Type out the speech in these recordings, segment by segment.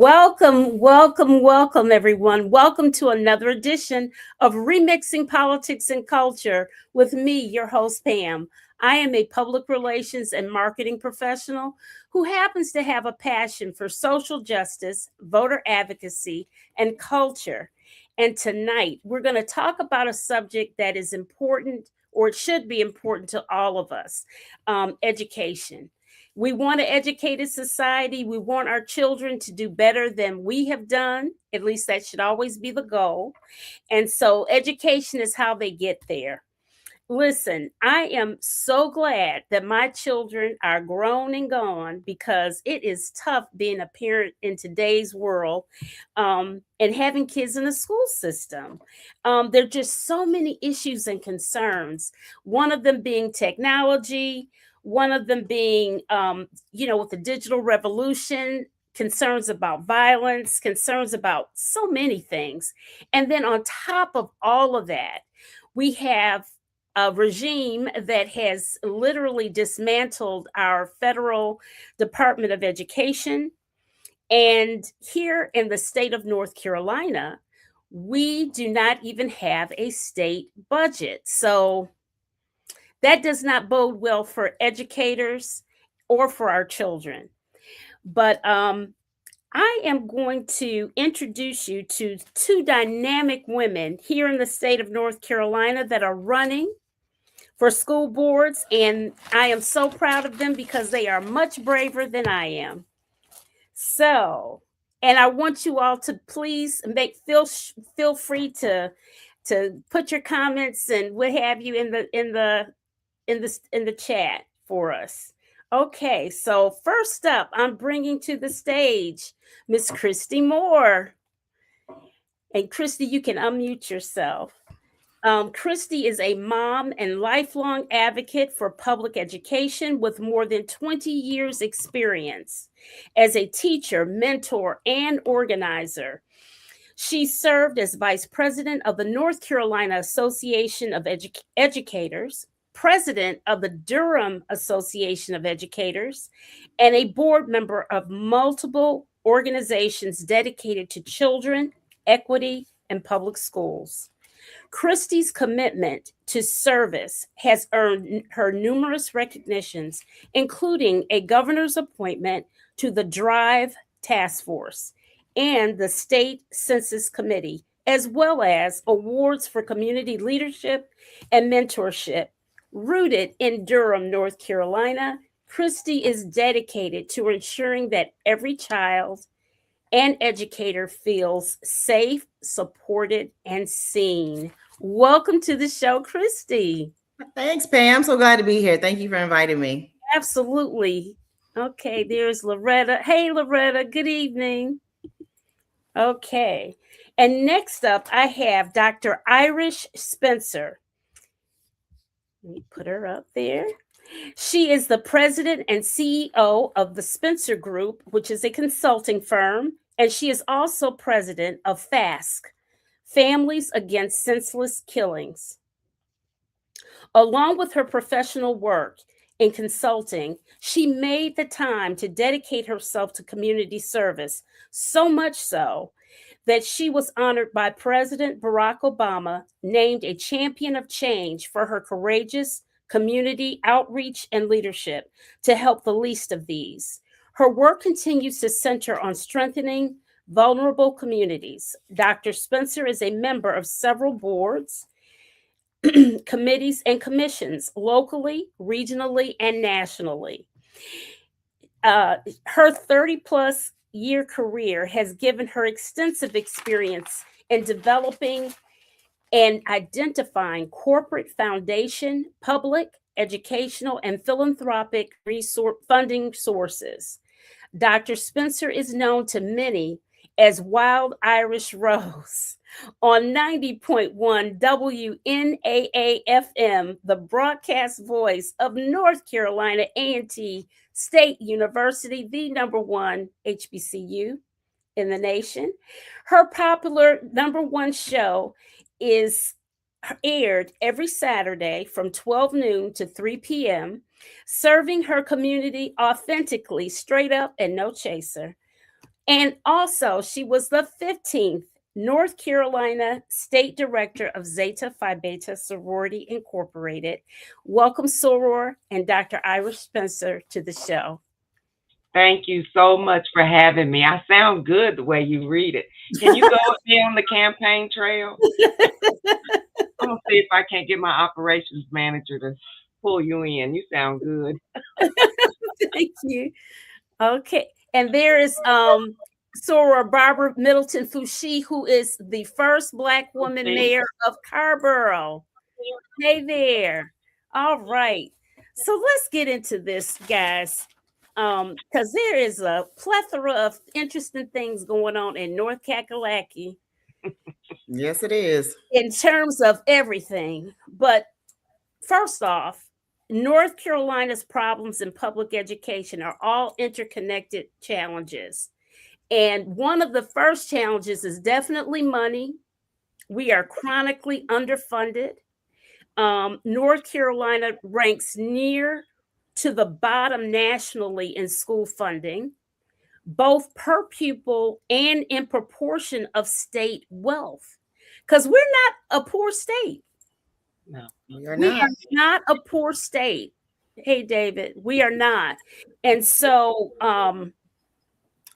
Welcome, everyone. Welcome to another edition of Remixing Politics and Culture with me, your host, Pam. I am a public relations and marketing professional who happens to have a passion for social justice, voter advocacy, and culture. And tonight, we're going to talk about a subject that is important, or it should be important to all of us, education. We want an educated society. We want our children to do better than we have done. At least that should always be the goal. And so education is how they get there. Listen, I am so glad that my children are grown and gone because it is tough being a parent in today's world and having kids in the school system. There are just so many issues and concerns. One of them being technology, one of them being, with the digital revolution, concerns about violence, concerns about so many things. And then on top of all of that, we have a regime that has literally dismantled our federal Department of Education. And here in the state of North Carolina, we do not even have a state budget. So that does not bode well for educators or for our children. But I am going to introduce you to two dynamic women here in the state of North Carolina that are running for school boards, and I am so proud of them because they are much braver than I am. So, and I want you all to please feel free to put your comments and what have you in the chat for us. Okay, so first up, I'm bringing to the stage Miss Kristy Moore. And Kristy, you can unmute yourself. Kristy is a mom and lifelong advocate for public education with more than 20 years experience as a teacher, mentor, and organizer. She served as vice president of the North Carolina Association of Educators, president of the Durham Association of Educators, and a board member of multiple organizations dedicated to children, equity, and public schools. Kristy's commitment to service has earned her numerous recognitions, including a governor's appointment to the DRIVE Task Force and the State Census Committee, as well as awards for community leadership and mentorship. Rooted in Durham, North Carolina, Kristy is dedicated to ensuring that every child and educator feels safe, supported, and seen. Welcome to the show, Kristy. Thanks, Pam. I'm so glad to be here. Thank you for inviting me. Absolutely. Okay, there's Loretta. Hey, Loretta, good evening. Okay. And next up, I have Dr. Irish Spencer. Let me put her up there. She is the president and CEO of the Spencer Group, which is a consulting firm, and she is also president of FASK, Families Against Senseless Killings. Along with her professional work in consulting, she made the time to dedicate herself to community service, so much so that she was honored by President Barack Obama, named a champion of change for her courageous community outreach and leadership to help the least of these. Her work continues to center on strengthening vulnerable communities. Dr. Spencer is a member of several boards, committees, and commissions locally, regionally, and nationally. Her 30-plus year career has given her extensive experience in developing and identifying corporate foundation, public, educational, and philanthropic funding sources. Dr. Spencer is known to many as Wild Irish Rose on 90.1 WNAA-FM, the broadcast voice of North Carolina A&T State University, the number one HBCU in the nation. Her popular number one show is aired every Saturday from 12 noon to 3 p.m., serving her community authentically, straight up, and no chaser. And also, she was the 15th North Carolina State Director of Zeta Phi Beta Sorority Incorporated. Welcome, Soror and Dr. Irish Spencer, to the show. Thank you so much for having me. I sound good the way you read it. Can you go with me on the campaign trail? I'm going to see if I can't get my operations manager to pull you in. You sound good. Thank you. Okay. And there is Soror Barbara Middleton Foushee, who is the first Black woman mayor of Carborough. Hey there. All right. So let's get into this, guys. Because there is a plethora of interesting things going on in North Kakalaki. Yes, it is. In terms of everything. But first off, North Carolina's problems in public education are all interconnected challenges. And one of the first challenges is definitely money. We are chronically underfunded. North Carolina ranks near to the bottom nationally in school funding, both per pupil and in proportion of state wealth. Because we're not a poor state. No, we are not a poor state. Hey, David, we are not. And so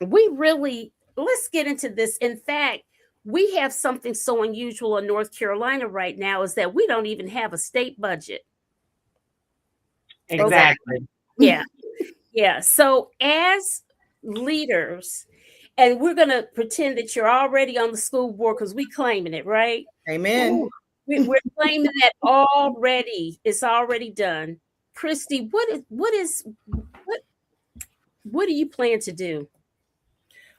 let's get into this. In fact, we have something so unusual in North Carolina right now is that we don't even have a state budget. Exactly. Yeah. Yeah. So as leaders, and we're going to pretend that you're already on the school board because we're claiming it, right? Amen. We're claiming that already. It's already done. Kristy, what do you plan to do?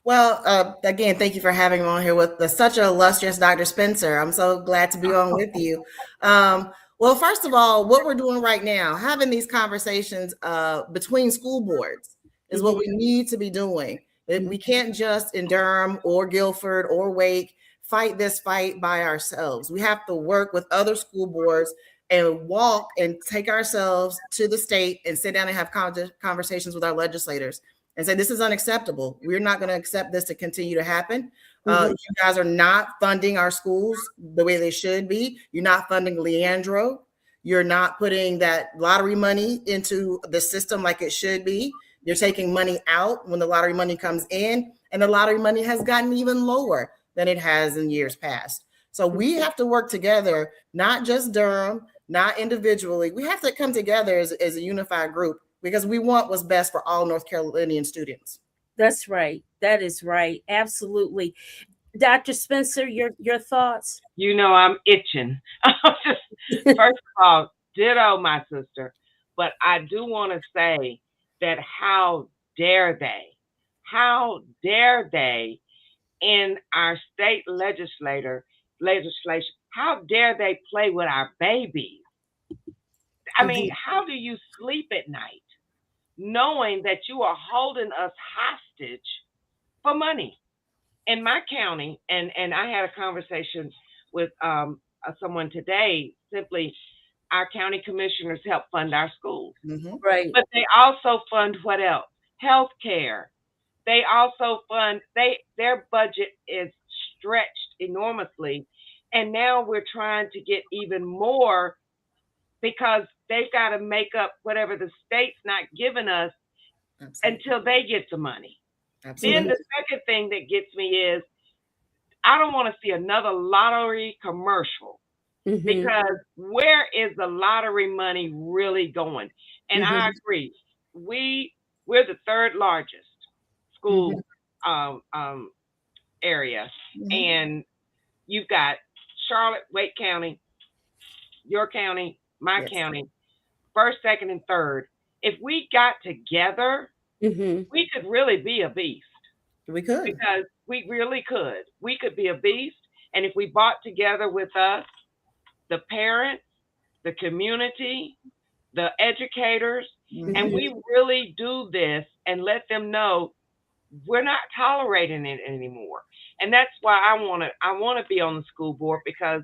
Well, again, thank you for having me on here with such an illustrious Dr. Spencer. I'm so glad to be on with you. Well, first of all, what we're doing right now, having these conversations between school boards is what we need to be doing. We can't just in Durham or Guilford or Wake fight this fight by ourselves. We have to work with other school boards and walk and take ourselves to the state and sit down and have conversations with our legislators and say, this is unacceptable. We're not going to accept this to continue to happen. You guys are not funding our schools the way they should be. You're not funding Leandro. You're not putting that lottery money into the system like it should be. You're taking money out when the lottery money comes in, and the lottery money has gotten even lower than it has in years past. So we have to work together, not just Durham, not individually. We have to come together as a unified group because we want what's best for all North Carolinian students. That's right. That is right. Absolutely. Dr. Spencer, your thoughts? You know, I'm itching. First of all, ditto my sister. But I do want to say that how dare they in our state legislation, how dare they play with our babies? I mean, how do you sleep at night knowing that you are holding us hostage for money? In my county, and I had a conversation with someone today, simply our county commissioners help fund our schools. Right. But they also fund what else? Healthcare. They also fund, their budget is stretched enormously. And now we're trying to get even more because they've got to make up whatever the state's not giving us until they get the money. Absolutely. Then the second thing that gets me is I don't want to see another lottery commercial because where is the lottery money really going? And I agree. We're the third largest school area. And you've got Charlotte, Wake County, your county, my county, first, second, and third. If we got together, we could really be a beast. We could. Because we really could. We could be a beast. And if we bought together with us, the parents, the community, the educators, and we really do this and let them know we're not tolerating it anymore. And that's why I want to be on the school board because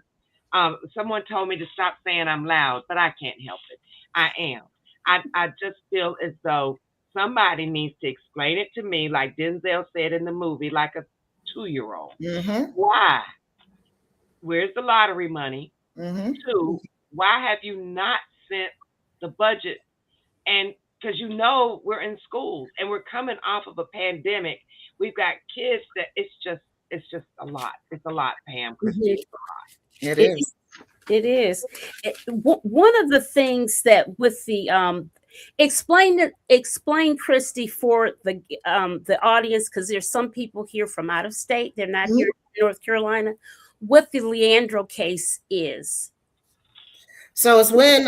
someone told me to stop saying I'm loud, but I can't help it. I am. I just feel as though somebody needs to explain it to me, like Denzel said in the movie, like a 2-year-old. Why? Where's the lottery money? 2, why have you not sent the budget? And because we're in schools and we're coming off of a pandemic, we've got kids that it's just a lot. It's a lot, Pam, Kristy. It is. It is. One of the things that with the explain, Kristy, for the audience, because there's some people here from out of state. They're not here in North Carolina. What the Leandro case is. So it's when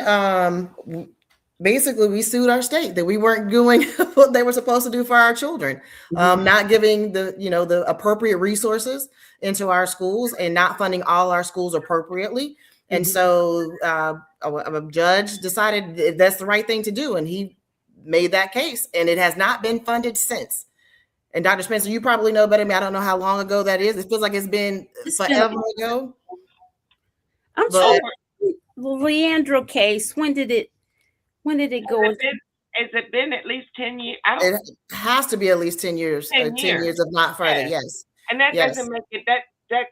basically we sued our state that we weren't doing what they were supposed to do for our children, not giving the appropriate resources into our schools and not funding all our schools appropriately. And so a judge decided that's the right thing to do, and he made that case, and it has not been funded since. And Dr. Spencer, you probably know better than me. I don't know how long ago that is. It feels like it's been forever ago. I'm sure the Leandro case. When did it go? Has it been at least 10 years? It has to be at least 10 years. 10 years, if not further. Yes. And that doesn't make it that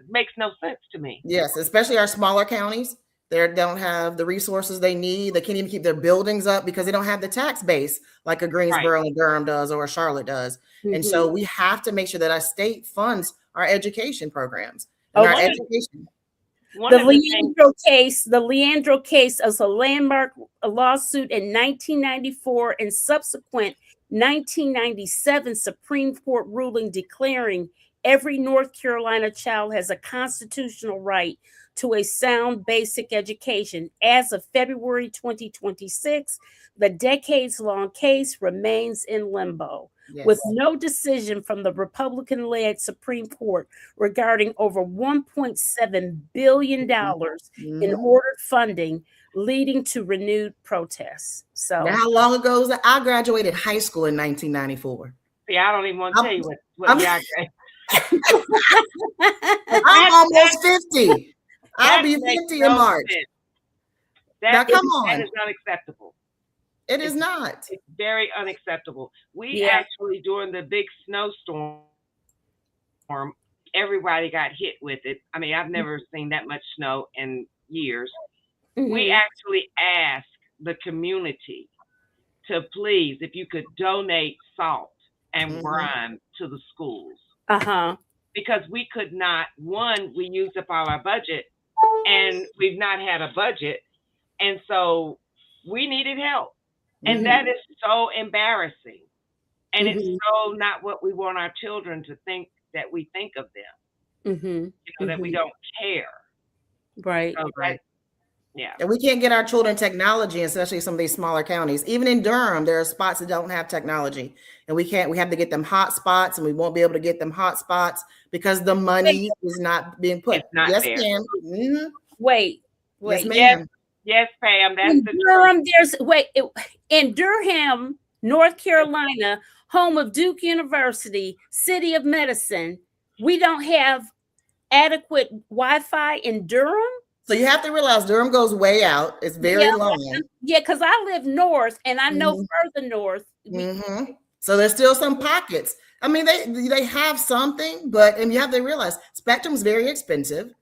makes no sense to me. Yes, especially our smaller counties. They don't have the resources they need. They can't even keep their buildings up because they don't have the tax base like a Greensboro and Durham does or a Charlotte does. And so we have to make sure that our state funds our education programs and our education. The Leandro case is a landmark lawsuit in 1994 and subsequent 1997 Supreme Court ruling declaring every North Carolina child has a constitutional right to a sound basic education. As of February 2026, the decades-long case remains in limbo, with no decision from the Republican-led Supreme Court regarding over $1.7 billion in ordered funding, leading to renewed protests. So, now, how long ago was that? I graduated high school in 1994. See, I don't even want to tell you what year I graduated. I'm almost 50. I'll be 50 in March. Now, come on. That is not acceptable. It is not. It's very unacceptable. We actually, during the big snowstorm, everybody got hit with it. I mean, I've never seen that much snow in years. We actually asked the community to please, if you could donate salt and brine to the schools. Because we could not, we used up all our budget and we've not had a budget. And so we needed help. And that is so embarrassing. And it's so not what we want our children to think that we think of them. That we don't care. Right. So right. And we can't get our children technology, especially some of these smaller counties. Even in Durham, there are spots that don't have technology. And we have to get them hotspots, and we won't be able to get them hotspots because the money is not being put. It's not yes, there. ma'am. Wait. Yes, ma'am. Yes, Pam. That's in Durham, in Durham, North Carolina, home of Duke University, City of Medicine, we don't have adequate Wi-Fi in Durham. So you have to realize Durham goes way out. It's very long. Yeah, because I live north and I know further north. So there's still some pockets. I mean, they have something, but you have to realize Spectrum is very expensive.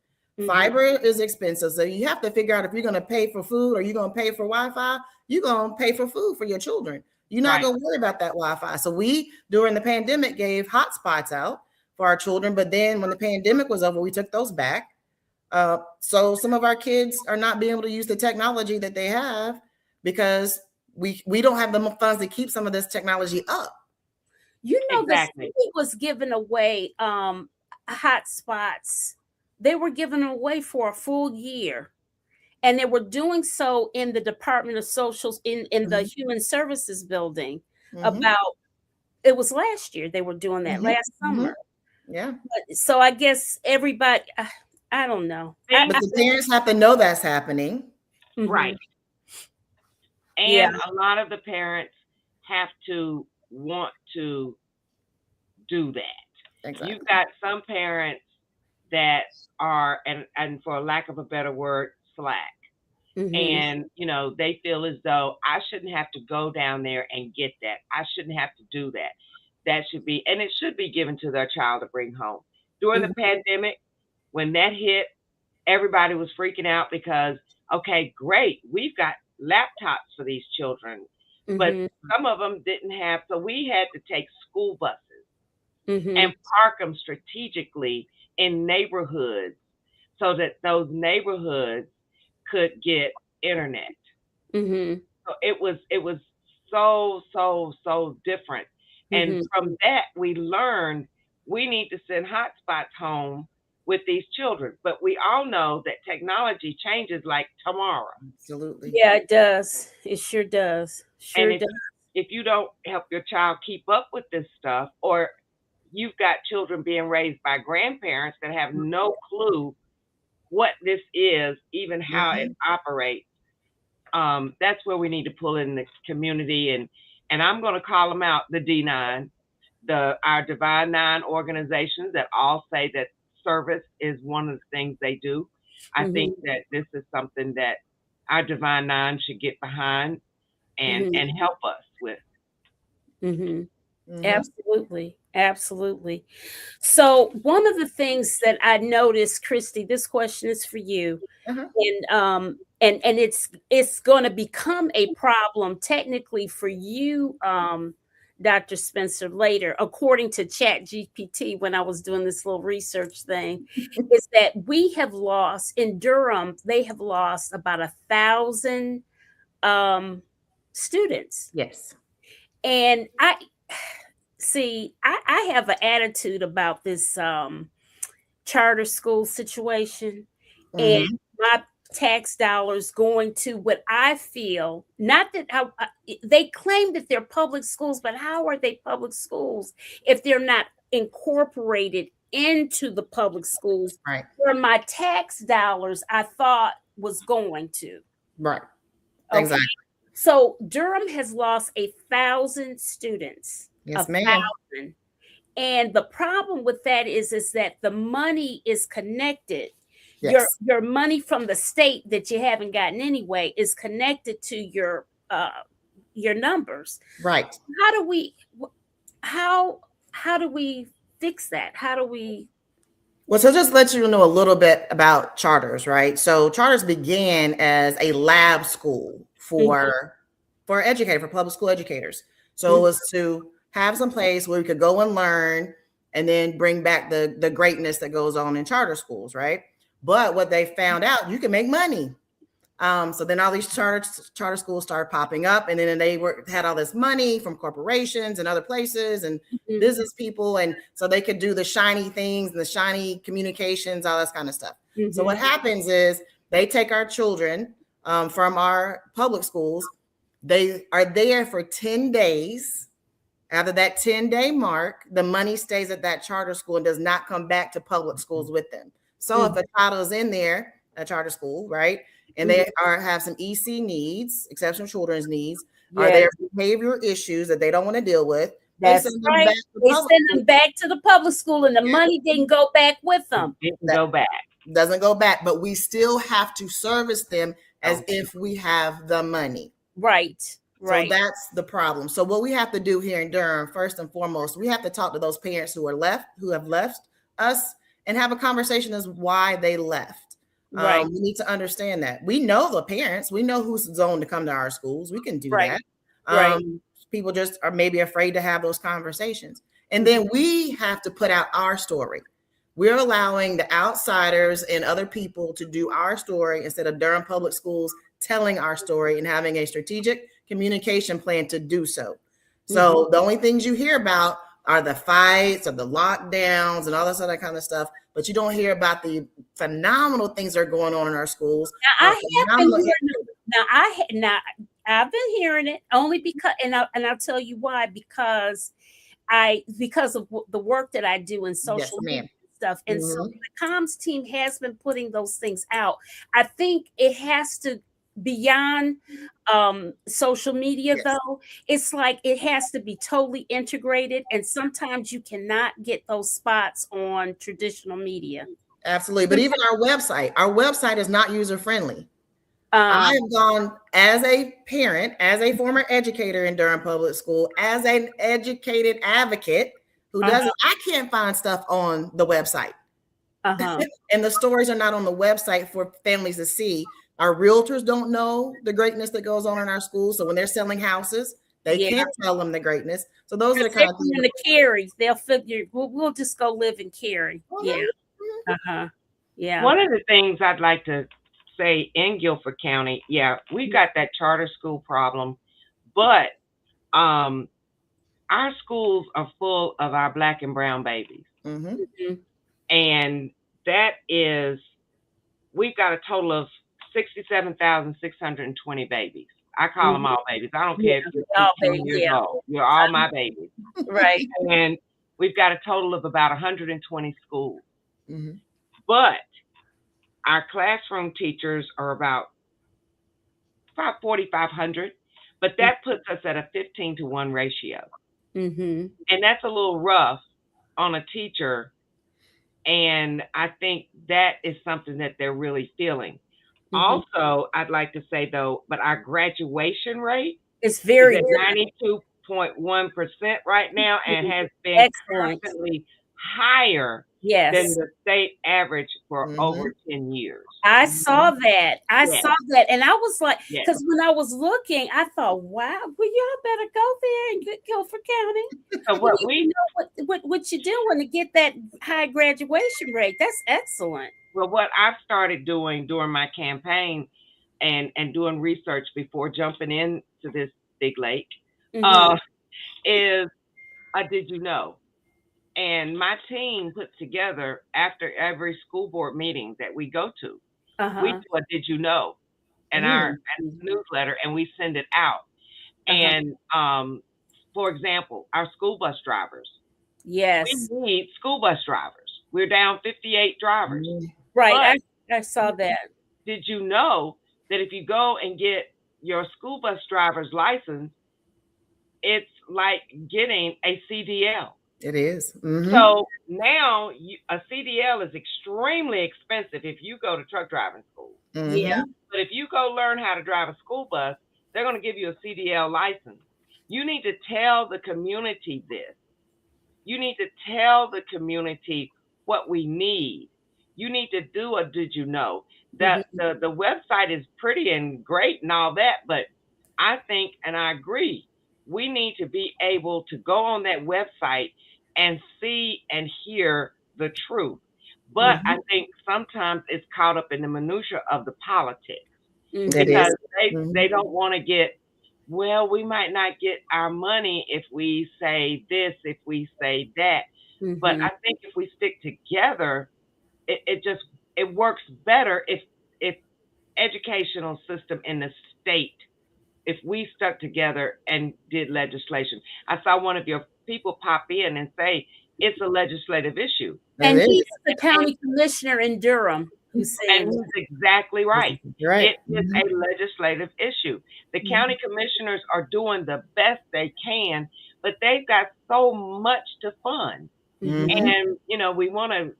Fiber is expensive. So you have to figure out if you're going to pay for food or you're going to pay for Wi-Fi, you're going to pay for food for your children. You're not going to worry about that Wi-Fi. So we, during the pandemic, gave hotspots out for our children. But then when the pandemic was over, we took those back. So some of our kids are not being able to use the technology that they have because we don't have the funds to keep some of this technology up. The city was giving away hotspots. They were giving away for a full year, and they were doing so in the Department of Social in the Human Services building. It was last year they were doing that last summer. So I guess everybody, I don't know. But the parents have to know that's happening. Right. And a lot of the parents have to want to do that. Exactly. You've got some parents that are, and for lack of a better word, slack. And, they feel as though I shouldn't have to go down there and get that. I shouldn't have to do that. That should be, and it should be given to their child to bring home. During the pandemic, when that hit, everybody was freaking out because, okay, great, we've got laptops for these children, but some of them didn't have, so we had to take school buses and park them strategically in neighborhoods so that those neighborhoods could get internet. So it was so different. And from that, we learned we need to send hotspots home with these children. But we all know that technology changes like tomorrow. Absolutely. Yeah, it does. It sure does. Sure does. If you don't help your child keep up with this stuff, or you've got children being raised by grandparents that have no clue what this is, even how it operates, that's where we need to pull in the community. And I'm going to call them out, the D9, our Divine Nine organizations that all say that service is one of the things they do. I think that this is something that our Divine Nine should get behind and help us with. Absolutely. Absolutely. So one of the things that I noticed, Kristy, this question is for you. And it's going to become a problem technically for you, Dr. Spencer, later, according to ChatGPT, when I was doing this little research thing, is that we have lost in Durham, they have lost about 1,000 students. Yes. And I have an attitude about this charter school situation, and my tax dollars going to what I feel, not that they claim that they're public schools, but how are they public schools if they're not incorporated into the public schools where my tax dollars I thought was going to? Right. Okay. Exactly. So Durham has lost 1,000 students. Yes, ma'am. And the problem with that is that the money is connected. Yes. Your money from the state that you haven't gotten anyway is connected to your numbers. Right. How do we fix that? How do we? Well, so just let you know a little bit about charters, right? So charters began as a lab school for educators, for public school educators. So it was to have some place where we could go and learn and then bring back the greatness that goes on in charter schools, right? But what they found out, you can make money. So then all these charter schools started popping up, and then they had all this money from corporations and other places and business people. And so they could do the shiny things and the shiny communications, all this kind of stuff. So what happens is they take our children from our public schools. They are there for 10 days. After that 10-day mark, the money stays at that charter school and does not come back to public schools with them. So if a child is in there, a charter school, right, and they have some EC needs, exceptional children's needs, are there behavioral issues that they don't want to deal with? That's right. They send them back to the public school, and the money didn't go back with them. Doesn't go back, but we still have to service them as if we have the money. Right. So that's the problem. So what we have to do here in Durham, first and foremost, we have to talk to those parents who have left us, and have a conversation as why they left. We need to understand that. We know the parents. We know who's zoned to come to our schools. We can do that. People just are maybe afraid to have those conversations. And then we have to put out our story. We're allowing the outsiders and other people to do our story instead of Durham Public Schools telling our story and having a strategic communication plan to do so. So the only things you hear about are the fights or the lockdowns and all this other kind of stuff, but you don't hear about the phenomenal things that are going on in our schools. Now, I've been hearing it only because, and I'll tell you why, because of the work that I do in social media stuff. And so the comms team has been putting those things out. I think it has to, beyond social media, though, it's like it has to be totally integrated, and sometimes you cannot get those spots on traditional media. Absolutely. But even our website is not user friendly. I have gone as a parent, as a former educator in Durham Public School, as an educated advocate who doesn't, I can't find stuff on the website. And the stories are not on the website for families to see. Our realtors don't know the greatness that goes on in our schools. So when they're selling houses, they can't tell them the greatness. So those are the kind of things. In the Cary, they'll figure we'll just go live in Cary. Yeah. Yeah. One of the things I'd like to say in Guilford County, we got that charter school problem, but our schools are full of our Black and brown babies. And that is, we've got a total of 67,620 babies. I call them all babies. I don't care if you're 18 years old. You're all my babies. Right. And we've got a total of about 120 schools. But our classroom teachers are about 4,500, but that puts us at a 15-to-1 ratio. And that's a little rough on a teacher. And I think that is something that they're really feeling. Also, I'd like to say, though, but our graduation rate is very at 92.1% right now, and has been constantly higher than the state average for over 10 years. I saw that. I saw that. And I was like, because when I was looking, I thought, wow, well, y'all better go there and get Guilford County. So what we know what you're doing to get that high graduation rate. That's excellent. Well, what I've started doing during my campaign and doing research before jumping into this big lake is a did you know? And my team puts together, after every school board meeting that we go to, we do a did you know in our newsletter, and we send it out. And for example, our school bus drivers. Yes. We need school bus drivers. We're down 58 drivers. Right. I saw that. Did you know that if you go and get your school bus driver's license, it's like getting a CDL? It is. So now a CDL is extremely expensive if you go to truck driving school. But if you go learn how to drive a school bus, they're going to give you a CDL license. You need to tell the community this. You need to tell the community what we need. You need to do a did you know? That the website is pretty and great and all that, but I think, and I agree, we need to be able to go on that website and see and hear the truth. But I think sometimes it's caught up in the minutia of the politics, because they don't want to get, well, we might not get our money if we say this, if we say that. But I think if we stick together, it works better if educational system in the state, if we stuck together and did legislation. I saw one of your people pop in and say it's a legislative issue. And he's the county commissioner in Durham. And he's exactly right. It is a legislative issue. The county commissioners are doing the best they can, but they've got so much to fund. And, we want to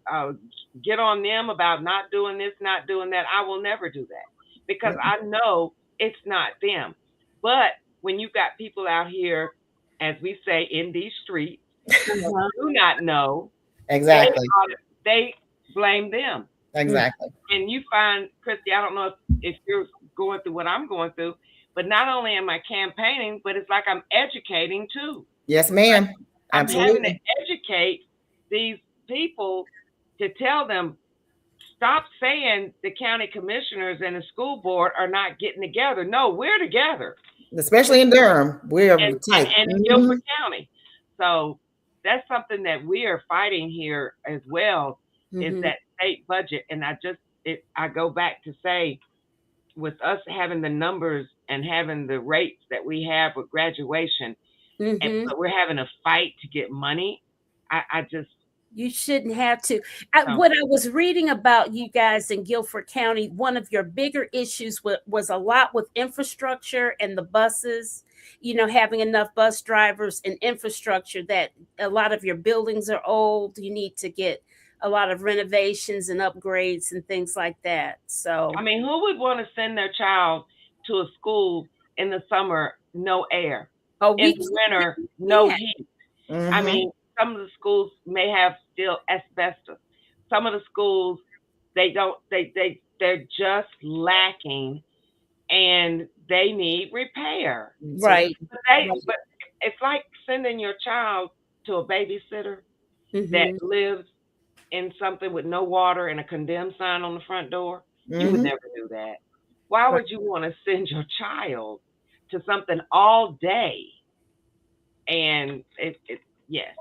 get on them about not doing this, not doing that. I will never do that, because I know it's not them. But when you've got people out here, as we say, in these streets, who do not know, they blame them. Exactly. And you find, Kristy, I don't know if you're going through what I'm going through, but not only am I campaigning, but it's like I'm educating too. Yes, ma'am. Absolutely. I'm having to educate these people to tell them, stop saying the county commissioners and the school board are not getting together. No, we're together. Especially in Durham. We're tight. And in Guilford County. So that's something that we are fighting here as well, is that state budget. And I go back to say, with us having the numbers and having the rates that we have with graduation, but we're having a fight to get money. You shouldn't have to. What I was reading about you guys in Guilford County, one of your bigger issues was a lot with infrastructure and the buses, having enough bus drivers and infrastructure, that a lot of your buildings are old. You need to get a lot of renovations and upgrades and things like that. So, I mean, who would want to send their child to a school in the summer, no air, oh, in we the winter, no can't. heat? I Mm-hmm. mean, some of the schools may have still asbestos. Some of the schools they're just lacking and they need repair. Right. But it's like sending your child to a babysitter that Mm-hmm. lives in something with no water and a condemned sign on the front door. You would Mm-hmm. never do that. Why Right. would you want to send your child to something all day? And it yes,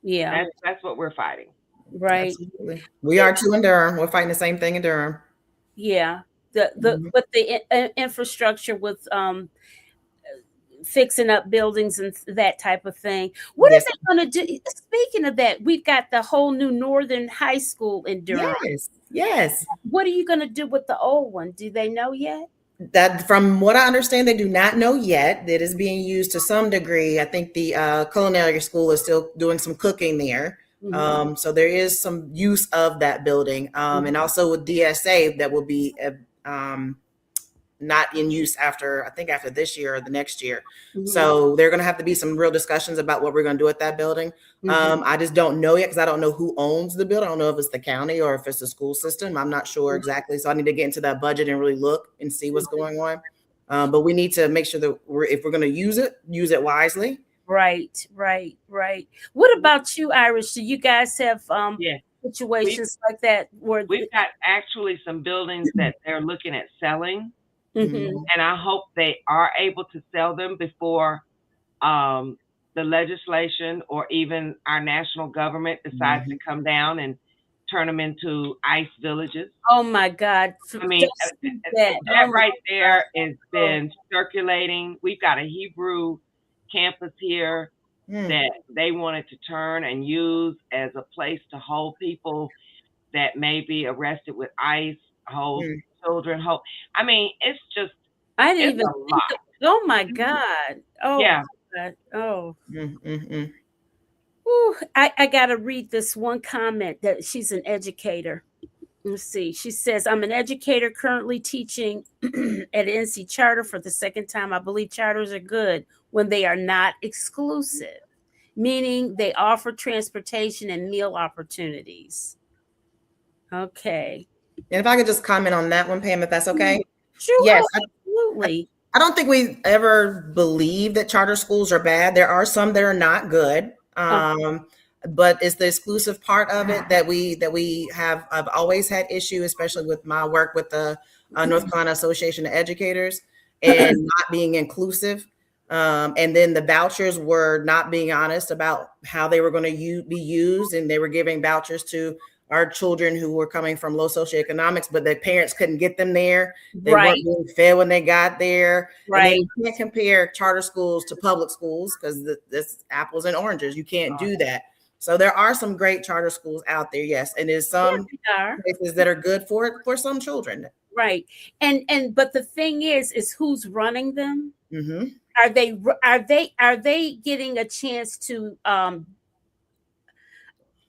Yeah. that's what we're fighting. Right. Absolutely. We are too in Durham. We're fighting the same thing in Durham. Yeah. Mhm. But the infrastructure with fixing up buildings and that type of thing. What is Yes. it going to do? Speaking of that, we've got the whole new Northern High School in Durham. Yes. Yes. What are you going to do with the old one? Do they know yet? That, from what I understand, they do not know yet. That is being used to some degree. I think the culinary school is still doing some cooking there. Mhm. So there is some use of that building. And also with DSA, that will be not in use after, I think after this year or the next year. Mhm. So there are going to have to be some real discussions about what we're going to do with that building. I just don't know yet because I don't know who owns the building. I don't know if it's the county or if it's the school system. I'm not sure exactly. So I need to get into that budget and really look and see what's going on. But we need to make sure that if we're going to use it wisely. Right. What about you, Irish? Do you guys have Yeah. situations like that where We've got actually some buildings that they're looking at selling, Mhm. and I hope they are able to sell them before the legislation or even our national government decides to come down and turn them into ICE villages. Oh my God. I mean, Just that. that Oh my right there God. has been circulating. We've got a Hebrew campus here that they wanted to turn and use as a place to hold people that may be arrested with ICE, hold children, hold. I mean, it's I didn't it's even a think lot. oh my God. Oh Yeah. my God. Oh. Mm-hmm. Whew. I gotta read this one comment that she's an educator. Let's see. She says, I'm an educator currently teaching at NC Charter for the second time. I believe charters are good when they are not exclusive, meaning they offer transportation and meal opportunities. Okay. And if I could just comment on that one, Pam, if that's okay. Sure. Yes. Oh, absolutely. I don't think we ever believe that charter schools are bad. There are some that are not good. But it's the exclusive part of it that we have. I've always had issue, especially with my work with the North Carolina Association of Educators, and not being inclusive. And then the vouchers were not being honest about how they were going to be used, and they were giving vouchers to our children who were coming from low socioeconomics, but their parents couldn't get them there. They weren't being fed when they got there. Right. And then you can't compare charter schools to public schools because this apples and oranges. You can't do that. So there are some great charter schools out there, yes, and there's some places that are good for some children. Right, and but the thing is who's running them? Mm-hmm. Are they getting a chance to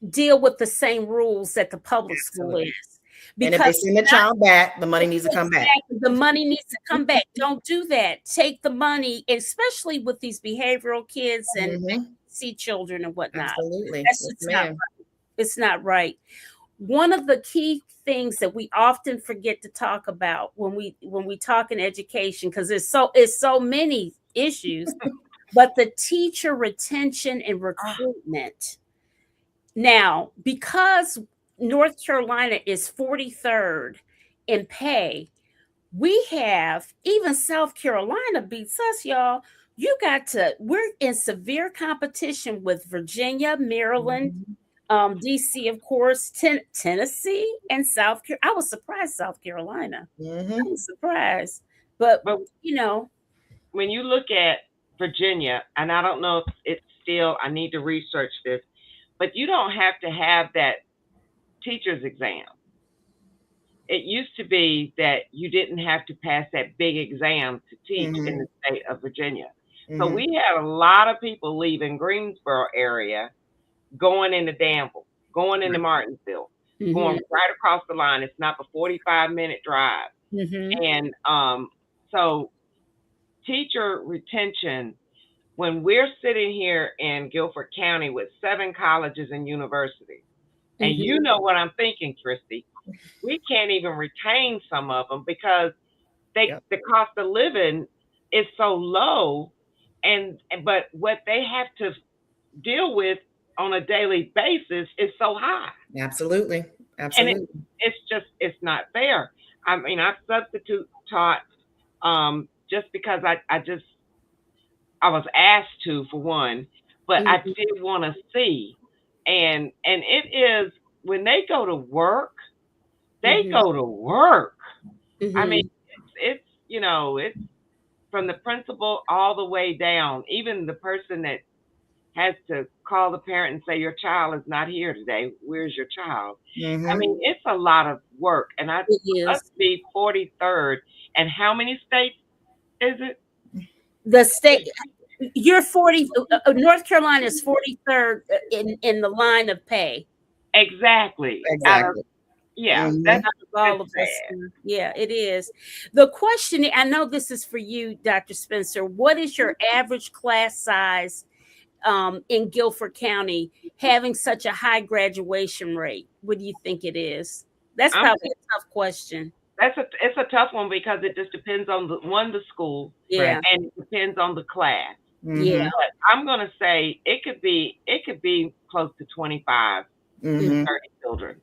deal with the same rules that the public school is? Because and if they send the child back, the money needs to come back. The money needs to come back. Don't do that. Take the money, especially with these behavioral kids and see children and whatnot. Absolutely. That's just not right. It's not right. One of the key things that we often forget to talk about when we talk in education, because it's so many issues, but the teacher retention and recruitment. Now, because North Carolina is 43rd in pay, we have, even South Carolina beats us, y'all. We're in severe competition with Virginia, Maryland, DC, of course, Tennessee, and South Carolina. I was surprised, South Carolina. I was surprised. But you know. When you look at Virginia, and I don't know if it's still, I need to research this, but you don't have to have that teacher's exam. It used to be that you didn't have to pass that big exam to teach in the state of Virginia. So we had a lot of people leaving Greensboro area, going into Danville, going into Martinsville, going right across the line. It's not a 45-minute drive. And so teacher retention, when we're sitting here in Guilford County with 7 colleges and universities, and you know what I'm thinking, Kristy, we can't even retain some of them because the cost of living is so low, but what they have to deal with on a daily basis is so high. Absolutely. And it's not fair. I mean, I've substitute taught just because I was asked to, for one, but I did want to see. And it is, when they go to work, they go to work. I mean, it's it's from the principal all the way down, even the person that has to call the parent and say, your child is not here today. Where's your child? I mean, it's a lot of work. And us be 43rd. And how many states is it? The state, you're 40, North Carolina is 43rd in the line of pay. Exactly. That's all of us. Yeah, it is. The question, I know this is for you, Dr. Spencer. What is your average class size in Guilford County, having such a high graduation rate? What do you think it is? That's probably a tough question. It's a tough one because it just depends on the school, and it depends on the class. Yeah, but I'm gonna say it could be close to 25, 30 children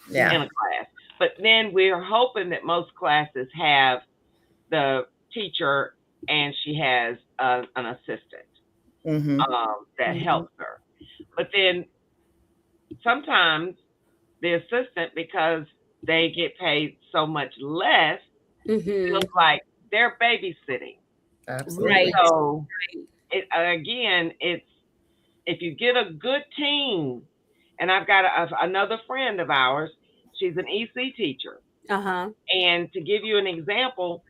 in a class. But then we're hoping that most classes have the teacher and she has an assistant that helps her. But then sometimes the assistant, because they get paid so much less, feels like they're babysitting. Absolutely. right. So it's if you get a good team, and I've got another friend of ours. She's an EC teacher. And to give you an example,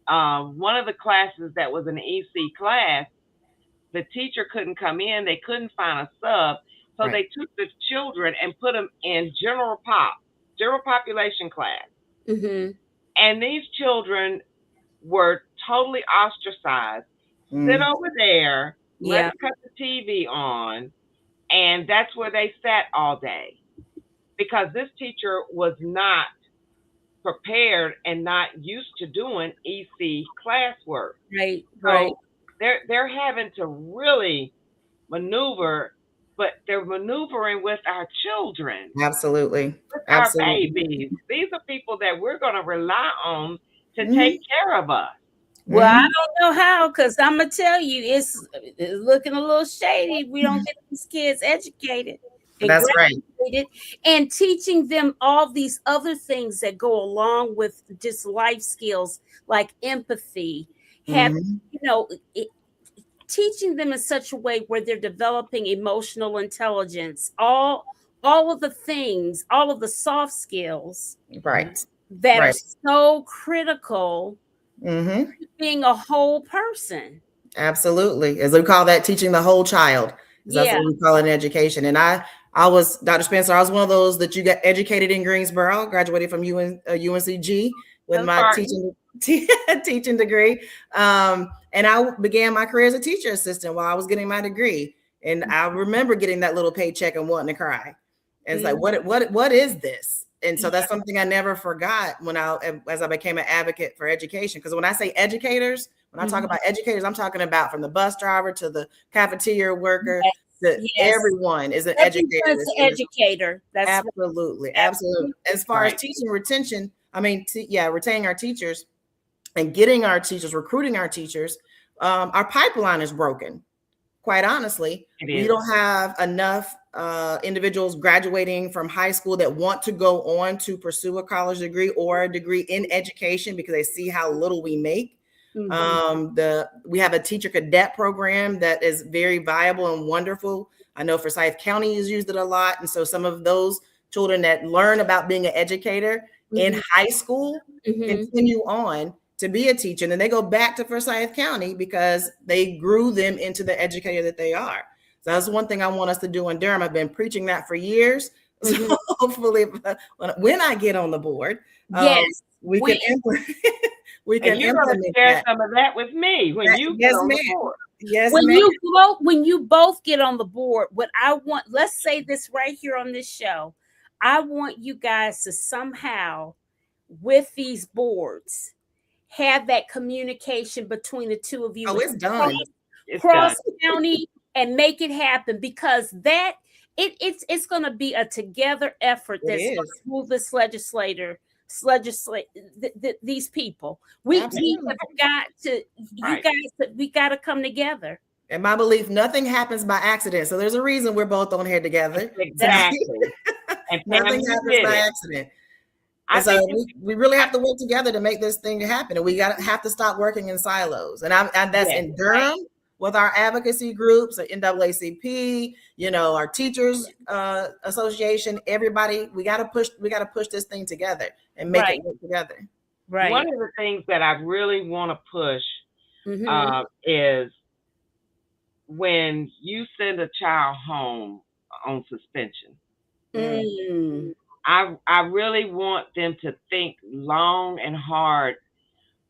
one of the classes that was an EC class, the teacher couldn't come in. They couldn't find a sub. So they took the children and put them in general population class. And these children were totally ostracized. Sit over there. Let's cut the TV on. And that's where they sat all day, because this teacher was not prepared and not used to doing EC classwork. So they're having to really maneuver, but they're maneuvering with our children. Absolutely. With our babies. These are people that we're going to rely on to take care of us. Well, I don't know how, because I'm going to tell you, it's looking a little shady. We don't get these kids educated. That's right. And teaching them all these other things that go along with just life skills like empathy, teaching them in such a way where they're developing emotional intelligence, all of the things, all of the soft skills that are so critical to being a whole person. Absolutely. As we call that, teaching the whole child. That's what we call it in education. And I was, Dr. Spencer, I was one of those that you got educated in Greensboro, graduated from UNCG with my teaching degree. And I began my career as a teacher assistant while I was getting my degree. And I remember getting that little paycheck and wanting to cry. And it's like, what is this? And so that's something I never forgot as I became an advocate for education. Because when I say educators, when I talk about educators, I'm talking about from the bus driver to the cafeteria worker. Everyone is an educator. That's absolutely. As far as teaching retention, I mean, retaining our teachers and getting our teachers, recruiting our teachers, our pipeline is broken. Quite honestly, we don't have enough individuals graduating from high school that want to go on to pursue a college degree or a degree in education because they see how little we make. We have a teacher cadet program that is very viable and wonderful. I know Forsyth County has used it a lot. And so some of those children that learn about being an educator in high school continue on to be a teacher. And then they go back to Forsyth County because they grew them into the educator that they are. So that's one thing I want us to do in Durham. I've been preaching that for years. So hopefully when I get on the board, Yes. we can implement. We can And you're going to implement share that. some of that with me when you get Yes, on the ma'am. board. Yes, When ma'am. you both get on the board, what I want, let's say this right here on this show, I want you guys to somehow, with these boards, have that communication between the two of you. Oh, it's done. Cross county and make it happen, because that it's going to be a together effort that's going to move this these people. We have got to, you guys, we got to come together. In my belief, nothing happens by accident. So there's a reason we're both on here together. Exactly. And nothing happens by accident. And so we really have to work together to make this thing happen. And we have to stop working in silos. And that's in Durham with our advocacy groups, the NAACP, our teachers association, everybody. We got to push this thing together and make it work together. Right. One of the things that I really want to push is when you send a child home on suspension. I really want them to think long and hard.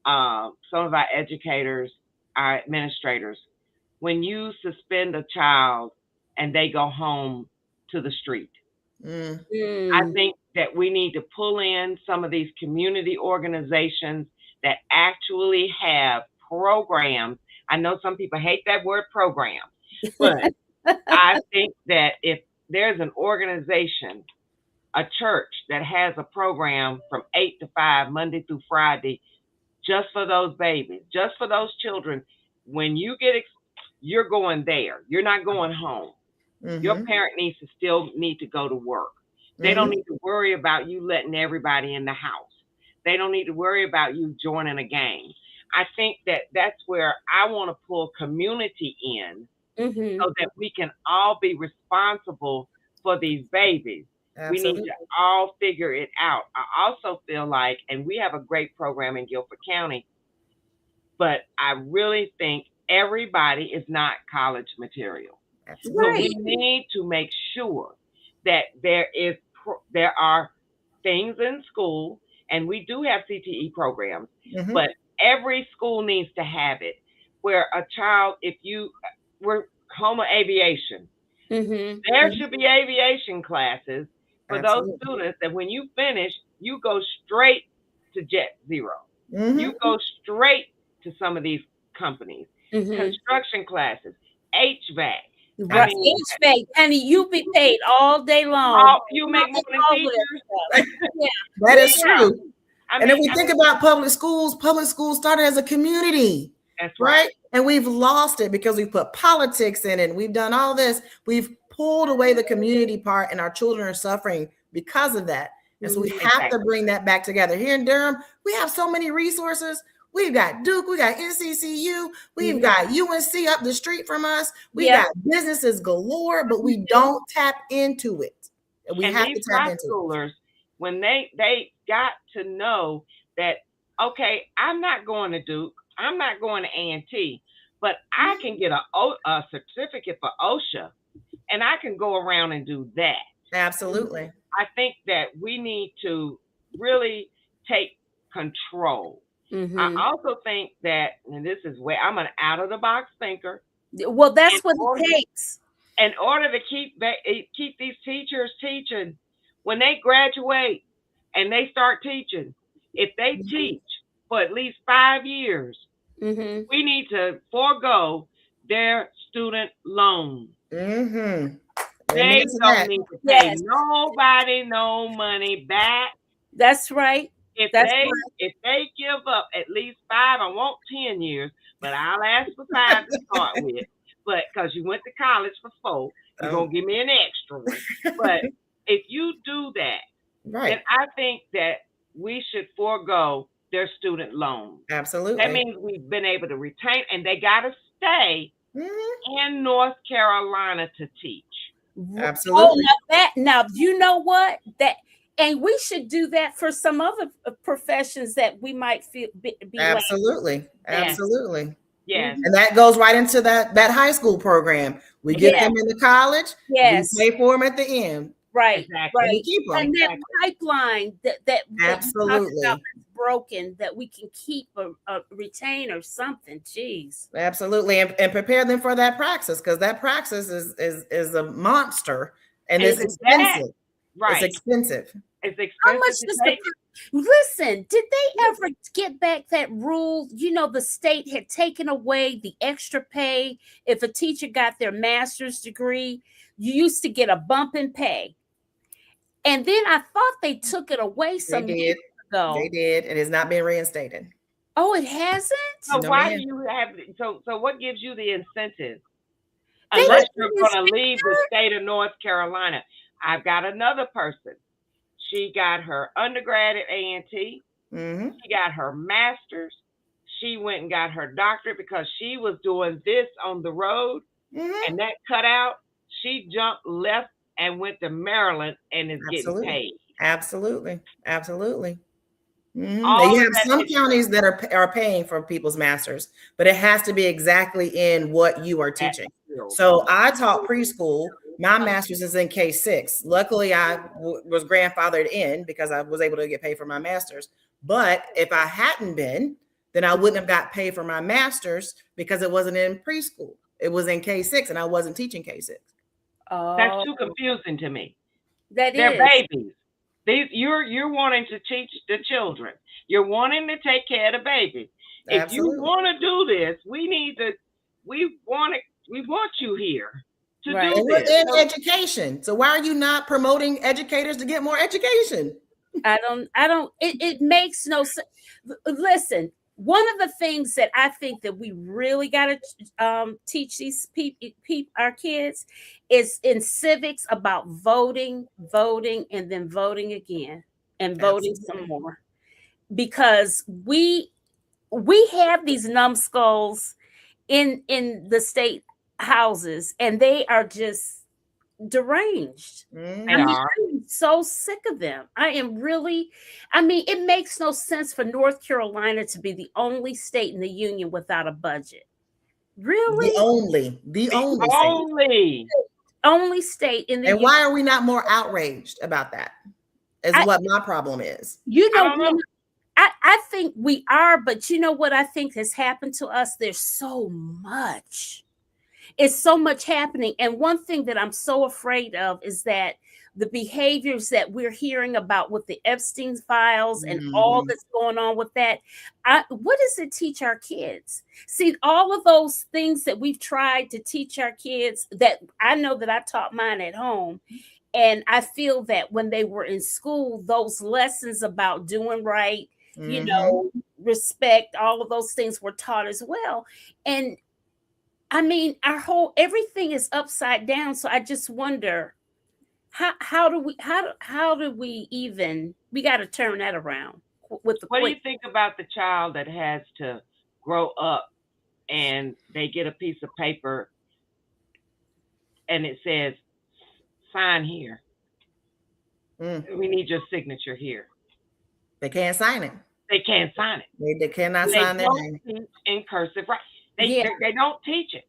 Some of our educators, our administrators, when you suspend a child and they go home to the street, I think that we need to pull in some of these community organizations that actually have programs. I know some people hate that word program, but I think that if there's an organization, a church that has a program from 8 to 5, Monday through Friday, just for those babies, just for those children, when you you're going there. You're not going home. Your parent needs to go to work. They don't need to worry about you letting everybody in the house. They don't need to worry about you joining a gang. I think that that's where I want to pull community in so that we can all be responsible for these babies. Absolutely. We need to all figure it out. I also feel like, and we have a great program in Guilford County, but I really think everybody is not college material. So we need to make sure that there are things in school, and we do have CTE programs, but every school needs to have it, where a child, we're home of aviation, there should be aviation classes for those students that when you finish, you go straight to Jet Zero. You go straight to some of these companies. Construction classes, HVAC. Right. HVAC, honey, you be paid all day long. You make more than teachers. That is true. And if we think about public schools started as a community. That's right. And we've lost it because we put politics in it. And we've done all this. We've pulled away the community part, and our children are suffering because of that. And so we have to bring that back together. Here in Durham, we have so many resources. We've got Duke, we got NCCU, we've got UNC up the street from us. We got businesses galore, but we don't tap into it. And we have to tap into schoolers, when they got to know that, okay, I'm not going to Duke, I'm not going to A&T, but I can get a certificate for OSHA, and I can go around and do that. Absolutely. I think that we need to really take control. I also think that, and this is where I'm an out-of-the-box thinker. Well, that's what it takes. In order to keep these teachers teaching, when they graduate and they start teaching, if they teach for at least 5 years, we need to forego their student loan. They don't need to pay nobody no money back. That's right. If they give up at least 5, I want 10 years, but I'll ask for 5 to start with. But because you went to college for 4, you're gonna give me an extra one. But if you do that, then I think that we should forego their student loan. Absolutely. That means we've been able to retain, and they got to stay in North Carolina to teach. Absolutely. Now you know what and we should do that for some other professions that we might feel be absolutely. Absolutely. Yes. And that goes right into that high school program. We get them into college. Yes. We pay for them at the end. Right, Exactly. and we right. keep them. And that pipeline that you talked Absolutely. about that's broken, that we can keep or retain or something. Jeez. Absolutely. And prepare them for that praxis, because that praxis is a monster, and it's Isn't that expensive. right? It's expensive. It's How expensive much to does take. listen, did they ever get back that rule? You know, the state had taken away the extra pay. If a teacher got their master's degree, you used to get a bump in pay. And then I thought they took it away They some did. years ago. They did. It has not been reinstated. Oh, it hasn't? So No, why ma'am. do you have so what gives you the incentive? They Unless didn't you're even going to leave the state of North Carolina. I've got another person. She got her undergrad at A&T. Mm-hmm. She got her master's. She went and got her doctorate because she was doing this on the road, Mm-hmm. and that cut out. She jumped left and went to Maryland and is getting Absolutely. paid. Absolutely. Absolutely. Mm-hmm. All You of have that some is- counties that are paying for people's masters, but it has to be exactly in what you are teaching. So I taught preschool. My master's is in K6. Luckily, I was grandfathered in because I was able to get paid for my master's. But if I hadn't been, then I wouldn't have got paid for my master's because it wasn't in preschool. It was in K6, and I wasn't teaching K6. That's Oh, too confusing to me. that They're is. babies. These you're wanting to teach the children. You're wanting to take care of the babies. If you Absolutely. want to do this, we want you here to Right. do And we're this. in So education. So why are you not promoting educators to get more education? I don't, it makes no sense. Listen, one of the things that I think that we really got to teach these our kids is in civics about voting, and then voting again and voting Absolutely. some more, because we have these numbskulls in the state houses, and they are just deranged. Mhm. they I mean, are. I'm so sick of them. I am really, I mean, it makes no sense for North Carolina to be the only state in the union without a budget. Really? The only The state. only Only state in the And union. why are we not more outraged about that? Is what my problem is. You I know, don't know. I think we are, but you know what I think has happened to us? There's so much. It's so much happening. And one thing that I'm so afraid of is that the behaviors that we're hearing about with the Epstein files and all Mhm. that's going on with that, what does it teach our kids? See, all of those things that we've tried to teach our kids, that I know that I taught mine at home. And I feel that when they were in school, those lessons about doing right, you Mhm. know, respect, all of those things were taught as well. And I mean, everything is upside down. So I just wonder, how do we even, we got to turn that around with the What do you quick. think about the child that has to grow up and they get a piece of paper and it says, sign here. Mm. We need your signature here. They can't sign it. They can't sign it. They cannot They sign their don't name. teach in cursive right. Yeah. They don't teach it.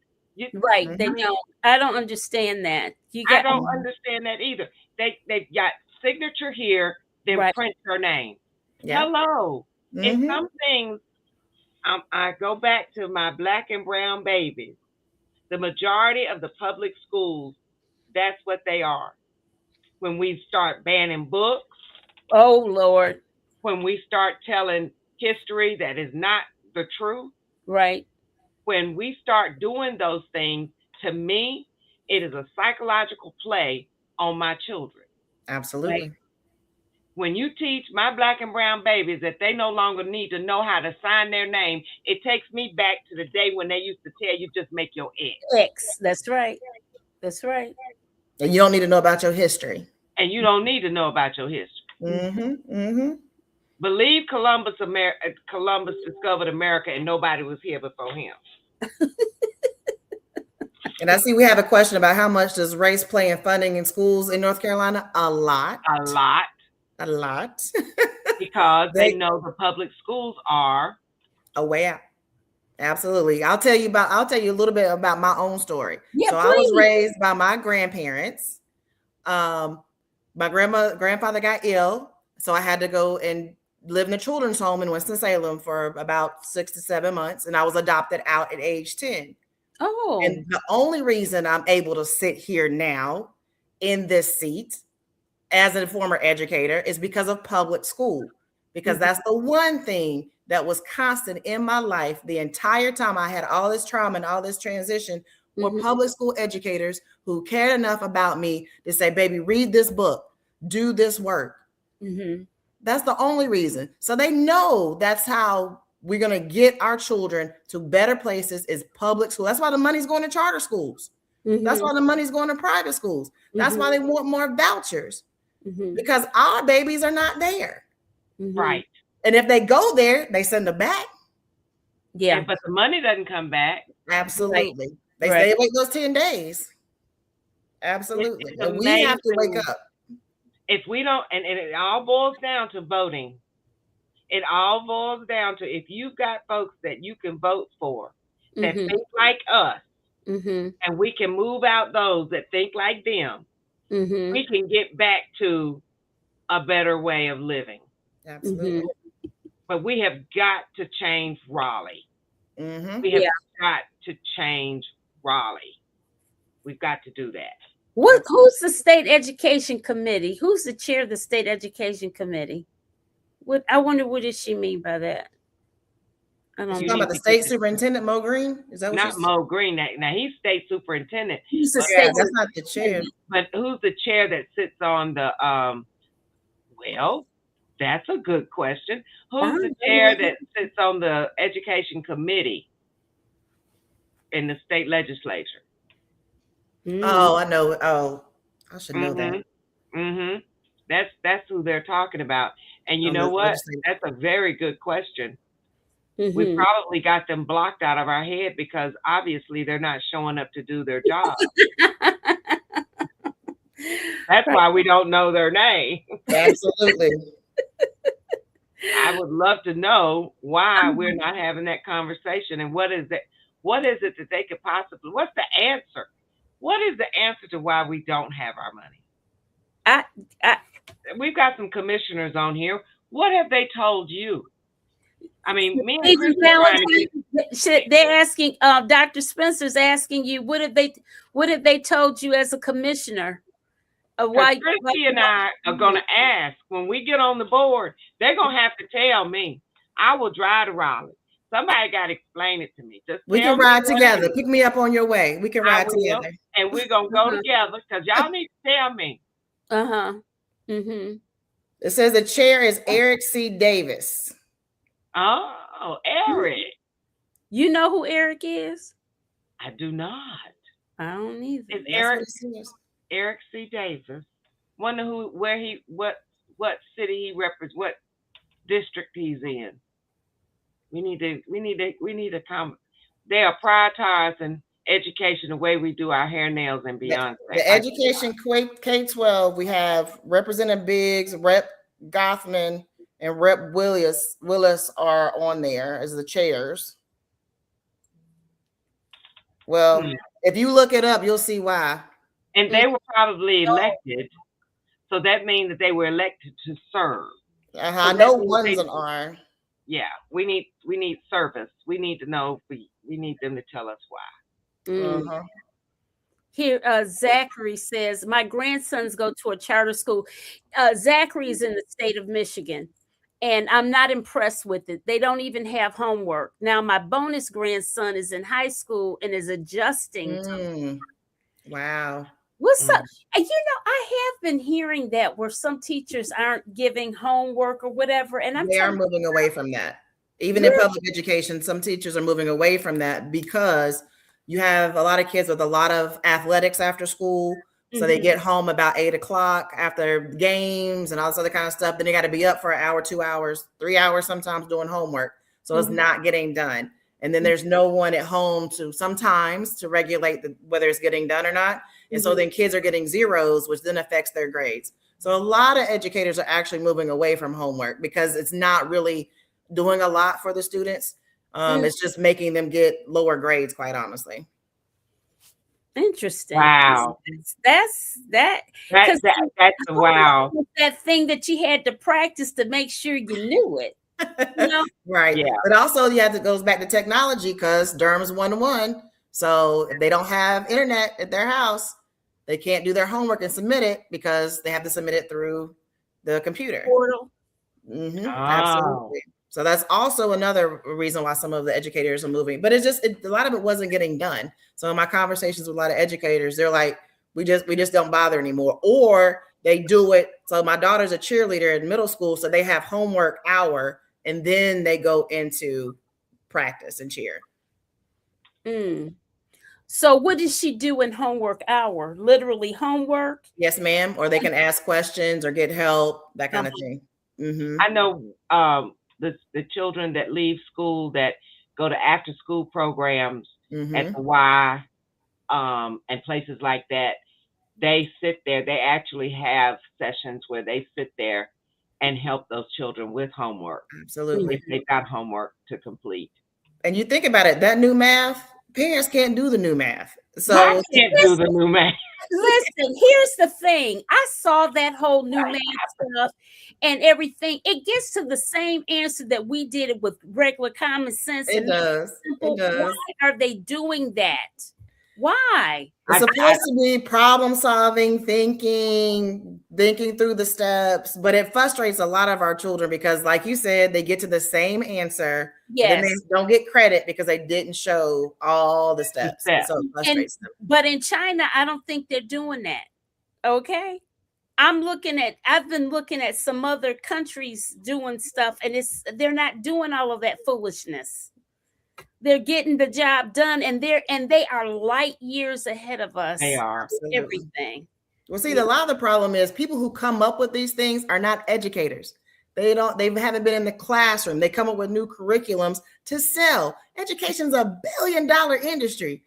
Right. Mhm. They don't. I don't understand that. You I got don't understand that either. They've got signature here, then Right. print your name. Yeah. Hello. In Mhm. some things, I go back to my black and brown babies. The majority of the public schools, that's what they are. When we start banning books, Oh Lord. when we start telling history that is not the truth, Right. when we start doing those things, to me, it is a psychological play on my children. Absolutely. When you teach my black and brown babies that they no longer need to know how to sign their name, it takes me back to the day when they used to tell you just make your X. X. That's right. That's right. And you don't need to know about your history. And you don't need to know about your history. Mm-hmm. Mm-hmm. Believe Columbus discovered America and nobody was here before him. And I see we have a question about how much does race play in funding in schools in North Carolina? A lot. A lot. A lot. Because they know the public schools are a way out. Absolutely. I'll tell you a little bit about my own story. Yeah, so please. I was raised by my grandparents. My grandfather got ill, so I had to go and live in a children's home in Winston-Salem for about 6 to 7 months, and I was adopted out at age 10. Oh. And the only reason I'm able to sit here now in this seat as a former educator is because of public school, because that's the one thing that was constant in my life the entire time I had all this trauma and all this transition were public school educators who cared enough about me to say, baby, read this book, do this work. That's the only reason. So they know that's how we're going to get our children to better places is public school. That's why the money's going to charter schools. That's why the money's going to private schools. That's why they want more vouchers, because our babies are not there. Right. And if they go there, they send them back. Yeah. But the money doesn't come back. Absolutely. They stay awake those 10 days. Absolutely. It's And we have to wake up. If we don't, and it all boils down to voting. It all boils down to if you've got folks that you can vote for that think like us, and we can move out those that think like them, we can get back to a better way of living. Absolutely. But we have got to change Raleigh. We have got to change Raleigh. We've got to do that. Who's the state education committee? Who's the chair of the state education committee? I wonder what does she mean by that? I don't know. Talking about the state superintendent, Mo Green? Is that what Not Mo Green. Now he's state superintendent. He's the yeah, that's not the chair. But who's the chair that sits on the well, that's a good question. Who's the chair that sits on the education committee in the state legislature? Oh, I know. Oh, I should know that. That's who they're talking about. And you know what? That's a very good question. We probably got them blocked out of our head because obviously they're not showing up to do their job. That's why we don't know their name. Absolutely. I would love to know why we're not having that conversation and what is it that they could possibly, what's the answer? What is the answer to why we don't have our money? We've got some commissioners on here. What have they told you? I mean, me and Kristy, they're asking, Dr. Spencer's asking you, what have they told you as a commissioner? Why Kristy and I are going to ask when we get on the board. They're going to have to tell me. I will drive to Raleigh. Somebody got to explain it to me. We can ride together. Pick me up on your way. We can ride together. And we're going to go together because y'all need to tell me. It says the chair is Eric C. Davis. Oh, Eric. You know who Eric is? I do not. I don't either. Is Eric C. Davis. Wonder what city he represents, what district he's in. We need to come. They are prioritizing education the way we do our hair, nails, and beyond. The education K-12, we have Representative Biggs, Rep. Gothman, and Rep. Willis are on there as the chairs. Well, if you look it up, you'll see why. And they were probably elected, so that means that they were elected to serve. I know one's an R. Yeah, we need service. We need to know. We need them to tell us why. Here, Zachary says, my grandsons go to a charter school. Zachary is in the state of Michigan, and I'm not impressed with it. They don't even have homework. Now, my bonus grandson is in high school and is adjusting to homework. Wow. What's up? And I have been hearing that where some teachers aren't giving homework or whatever. And they are moving away from that. Even in public education, some teachers are moving away from that because you have a lot of kids with a lot of athletics after school. So they get home about 8 o'clock after games and all this other kind of stuff. Then they got to be up for an hour, 2 hours, 3 hours sometimes doing homework. So it's not getting done. And then there's no one at home to regulate whether it's getting done or not. And so then kids are getting zeros, which then affects their grades. So a lot of educators are actually moving away from homework because it's not really doing a lot for the students. It's just making them get lower grades, quite honestly. Interesting. Wow. That's That's homework wow. was that thing that you had to practice to make sure you knew it. You know? Right. Yeah. But also you have to goes back to technology because Durham's 1-to-1. So if they don't have internet at their house, they can't do their homework and submit it because they have to submit it through the computer. Portal. Mm-hmm. Oh. Absolutely. So that's also another reason why some of the educators are moving. But it's just a lot of it wasn't getting done. So in my conversations with a lot of educators, they're like, we just don't bother anymore. Or they do it. So my daughter's a cheerleader in middle school, so they have homework hour, and then they go into practice and cheer. So what does she do in homework hour? Literally homework? Yes, ma'am. Or they can ask questions or get help, that kind of thing. Mm-hmm. I know the children that leave school that go to after school programs at the Y and places like that. They sit there. They actually have sessions where they sit there and help those children with homework. Absolutely. If they've got homework to complete. And you think about it, that new math, parents can't do the new math. So I can't do the new math. Listen, here's the thing. I saw that whole new math stuff and everything. It gets to the same answer that we did it with regular common sense. It does. It does. Why are they doing that? Why? It's supposed to be problem solving, thinking through the steps, but it frustrates a lot of our children because, like you said, they get to the same answer. Yes. And then they don't get credit because they didn't show all the steps. So it frustrates them. But in China, I don't think they're doing that. Okay. I've been looking at some other countries doing stuff, and they're not doing all of that foolishness. They're getting the job done, and they are light years ahead of us. They are. Everything. Well, see, a lot of the problem is people who come up with these things are not educators. They haven't been in the classroom. They come up with new curriculums to sell. Education's $1 billion industry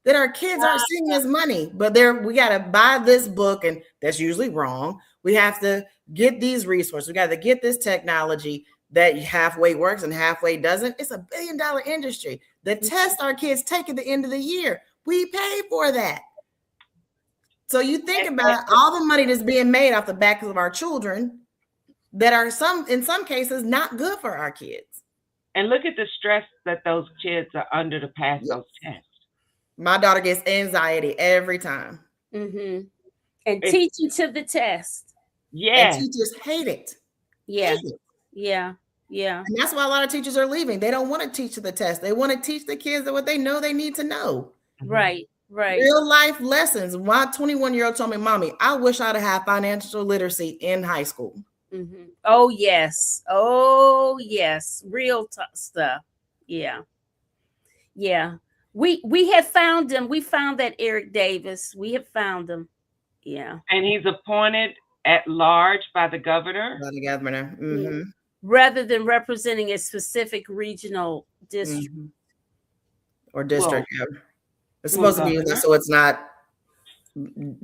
that our kids aren't seeing as money, but we got to buy this book, and that's usually wrong. We have to get these resources. We got to get this technology that halfway works and halfway doesn't. It's $1 billion industry. The test our kids take at the end of the year, we pay for that. So you think about all the money that's being made off the backs of our children that are in some cases not good for our kids. And look at the stress that those kids are under to pass those tests. My daughter gets anxiety every time. Mm-hmm. And teaching to the test. Yeah. And teachers hate it. Yeah. Hate it. Yeah. Yeah. And that's why a lot of teachers are leaving. They don't want to teach to the test. They want to teach the kids what they know they need to know. Right. Right. Real life lessons. My 21-year-old told me, Mommy, I wish I'd have had financial literacy in high school. Mm-hmm. Oh, yes. Oh, yes. Real stuff. Yeah. Yeah. We have found him. We found that Eric Davis. We have found him. Yeah. And he's appointed at large by the governor. By the governor. Mm-hmm. Rather than representing a specific regional district. Mm-hmm. Or district. Well, yeah. It's supposed to be so it's not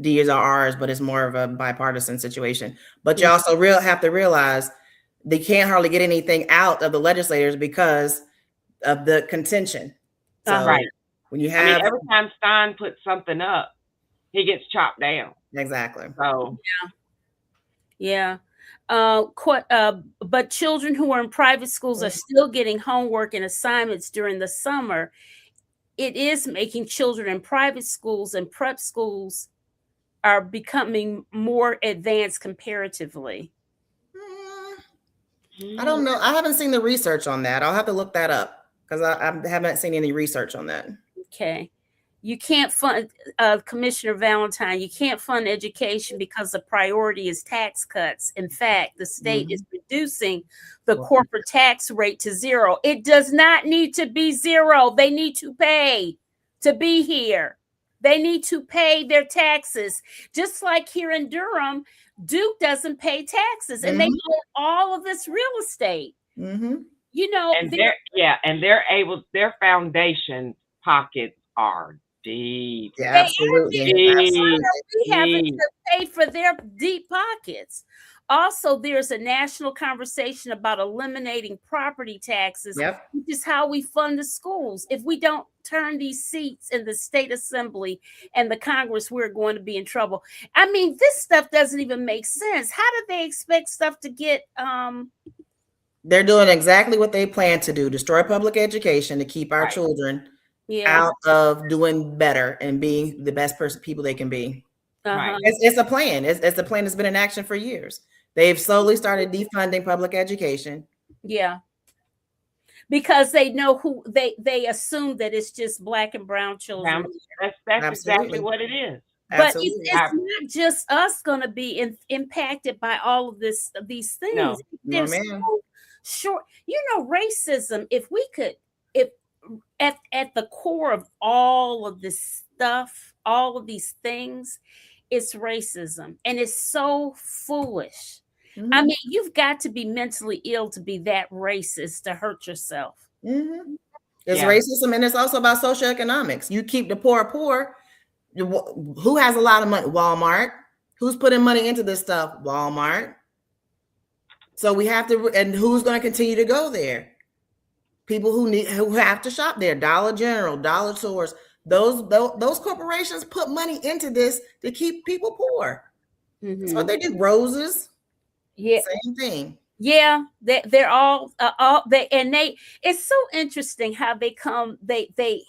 D's or R's, but it's more of a bipartisan situation. But you also have to realize they can't hardly get anything out of the legislators because of the contention. So right. When you have every time Stein puts something up, he gets chopped down. Exactly. So yeah. But children who are in private schools are still getting homework and assignments during the summer. It is making children in private schools and prep schools are becoming more advanced comparatively. I don't know. I haven't seen the research on that. I'll have to look that up because I haven't seen any research on that. Okay. You can't fund, Commissioner Valentine, you can't fund education because the priority is tax cuts. In fact, the state is reducing the corporate tax rate to 0. It does not need to be 0. They need to pay to be here. They need to pay their taxes. Just like here in Durham, Duke doesn't pay taxes and they own all of this real estate. You know, and their foundation pockets are deep. Yeah, absolutely. We having to pay for their deep pockets. Also, there's a national conversation about eliminating property taxes, Yep. which is how we fund the schools. If we don't turn these seats in the state assembly and the Congress, we're going to be in trouble. I mean, this stuff doesn't even make sense. How do they expect stuff to get They're doing exactly what they plan to do, destroy public education to keep our children out of doing better and being the best people they can be. Uh-huh. It's a plan. It's a plan that's been in action for years. They've slowly started defunding public education. Yeah. Because they know who they assume that it's just Black and brown children. That's exactly what it is. But it's not just us going to be impacted by all of these things. No, They're so short. Racism, if at the core of all of this stuff, all of these things, it's racism. And it's so foolish. Mm-hmm. I mean, you've got to be mentally ill to be that racist to hurt yourself. Mm-hmm. It's racism, and it's also about socioeconomics. You keep the poor. Who has a lot of money? Walmart. Who's putting money into this stuff? Walmart. So we have to, and who's going to continue to go there? People who have to shop there. Dollar General, Dollar Stores. Those corporations put money into this to keep people poor. Mm-hmm. That's what they did. Roses. Yeah, same thing. Yeah, they're all it's so interesting how they